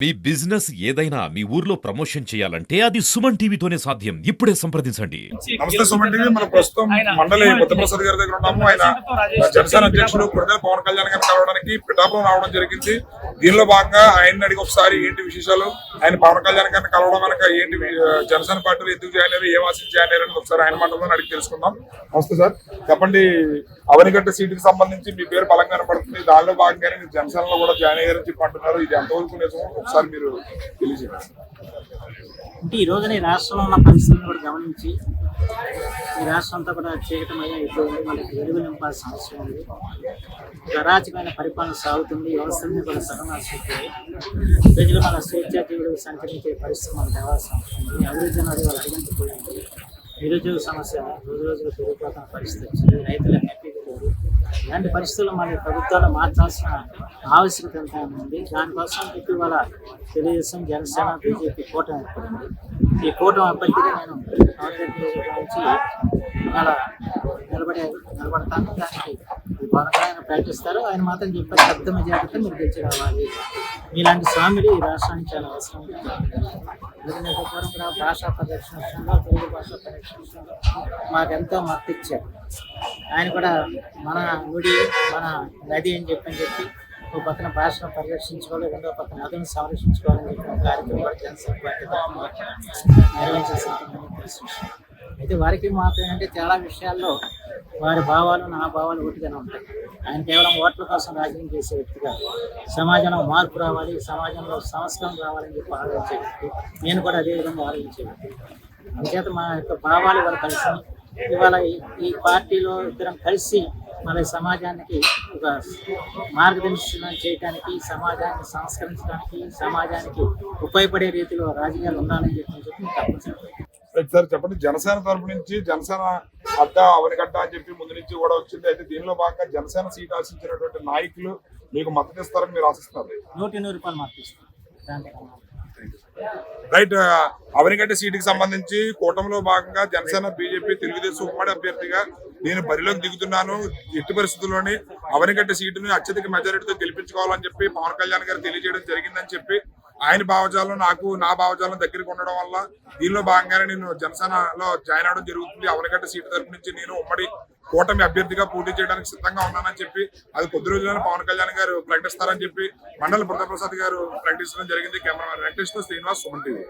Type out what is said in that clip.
మీ business ఏదైనా మీ ఊర్లో promotion చేయాలంటే అది సుమన్ టీవీతోనే సాధ్యం. ఇప్పుడే సంప్రదించండి. నమస్తే సుమన్ టీవీ. మన ప్రస్తుతం మండలి బుద్ధప్రసాద్ గారి దగ్గర ఉన్నాము. ఆయన జనసేన అధ్యక్షులు కొడదల పవన్ కళ్యాణ్ గారిని కలవడానికి పిఠాపురం రావడం జరిగింది. దీనిలో భాగంగా ఆయన అడిగి ఒకసారి ఏంటి విశేషాలు, ఆయన పవన్ కళ్యాణ్ గారిని కలవడం వెనక ఏంటి, జనసేన పార్టీలో ఎందుకు జాయిన్ అయ్యారు, ఏం ఆశించి జాయిన్ అయ్యారని ఒకసారి ఆయన మాటల్లో అడిగి తెలుసుకుందాం. నమస్తే సార్, చెప్పండి. అవనిగడ్డ సీటుకి సంబంధించి మీ పేరు బలంగా కనపడుతుంది. దానిలో భాగంగానే మీరు జనసేనలో కూడా జాయిన్ అయ్యారని చెప్పి అంటున్నారు. ఇది ఎంతవరకు నిజమో ఒకసారి మీరు తెలియజేయండి. అంటే ఈ రోజున ఈ రాష్ట్రంలో ఉన్న పరిస్థితులను కూడా గమనించి ఈ రాష్ట్రం అంతా కూడా చీకటమయ్యే అయిపోయింది. మనకి వెలుగు నింపాల్సిన అవసరం ఉంది. అరాచకమైన పరిపాలన సాగుతుంది. వ్యవస్థని కూడా సర్వనాశిపోయి ప్రజలు మన స్వేచ్ఛాజీవులు సంచరించే పరిస్థితి మనకు తేవాల్సిన అవసరం ఉంది. అభివృద్ధి అనేది వాళ్ళు అడిగించిపోయింది. నిరుద్యోగ సమస్య రోజు రోజులు పెరిగిపోతున్న పరిస్థితి వచ్చింది. రైతులు హ్యాపీగా లేరు. ఇలాంటి పరిస్థితుల్లో మన ప్రభుత్వాలు మార్చాల్సిన ఆవశ్యకత ఎంత ఉంది. దానికోసం చెప్పి వాళ్ళ తెలుగుదేశం, జనసేన, బీజేపీ కూటమి ఏర్పడింది. ఈ కూటమి అభ్యర్థిగా నేను నుంచి ఇవాళ నిలబడతాను. దానికి పవన్ కళ్యాణ్ ప్రకటిస్తారు. ఆయన మాత్రం చెప్పారు, పెద్ద మెజారిటీతో మీరు గెలిచి రావాలి. మీలాంటి స్వామిలు ఈ రాష్ట్రానికి చాలా అవసరం. భాషా పరిరక్షణ విషయంలో, తెలుగు భాషా పరిరక్షణ విషయంలో మాకెంతో మద్దతు ఇచ్చారు. ఆయన కూడా మన నుడి, మన నది అని చెప్పి ఒక పక్కన భాషను పరిరక్షించుకోవాలి, రెండో పక్కన నదులను సంరక్షించుకోవాలని చెప్పిన కార్యక్రమం కూడా జనసేన పార్టీ నిర్వహించాల్సిందని తెలిసిన విషయం. అయితే వారికి మాకు ఏంటంటే చాలా విషయాల్లో వారి భావాలు నా భావాలు ఒకటిగానే ఉంటాయి. ఆయన కేవలం ఓట్ల కోసం రాజకీయం చేసే వ్యక్తిగా సమాజంలో మార్పు రావాలి, సమాజంలో సంస్కరణ రావాలని చెప్పి ఆలోచించే వ్యక్తి. నేను కూడా అదే విధంగా ఆలోచించే వ్యక్తి. అందుచేత మా యొక్క భావాలు ఇవాళ కలిసి ఇవాళ ఈ పార్టీలో ఇద్దరం కలిసి మన సమాజానికి ఒక మార్గదర్శనం చేయడానికి, సమాజాన్ని సంస్కరించడానికి, సమాజానికి ఉపయోగపడే రీతిలో రాజకీయాలు ఉండాలని చెప్పి తప్పనిసరి. సార్ చెప్పండి, జనసేన తరపు నుంచి జనసేన అడ్డ అవనిగడ్డ అని చెప్పి ముందు నుంచి కూడా వచ్చింది. అయితే దీనిలో భాగంగా జనసేన సీట్ ఆశించినటువంటి నాయకులు మీకు మద్దతు ఇస్తారని మీరు ఆశిస్తున్నారు. 100 రూపాయలు మార్పిస్తారు. రైట్. అవనిగడ్డ సీటుకి సంబంధించి కూటమిలో భాగంగా జనసేన, బీజేపీ, తెలుగుదేశం ఉమ్మడి అభ్యర్థిగా నేను బరిలోకి దిగుతున్నాను. ఎట్టి పరిస్థితుల్లోని అవనిగడ్డ సీటును అత్యధిక మెజారిటీతో గెలిపించుకోవాలని చెప్పి పవన్ కళ్యాణ్ గారు తెలియజేయడం జరిగిందని చెప్పి ఆయన భావజాలం నా భావజాలం దగ్గరికి ఉండడం వల్ల దీనిలో భాగంగానే నేను జనసేనలో జాయిన్ అవడం జరుగుతుంది. అవనిగడ్డ సీటు తరపు నుంచి నేను ఉమ్మడి కూటమి అభ్యర్థిగా పోటీ చేయడానికి సిద్ధంగా ఉన్నానని చెప్పి అది కొద్ది రోజుల్లోనే పవన్ కళ్యాణ్ గారు ప్రకటిస్తారని చెప్పి మండలి బుద్ధప్రసాద్ గారు ప్రకటించడం జరిగింది. కెమెరామెన్ వెంకటేష్తో శ్రీనివాస్, సుమన్ టీవీ.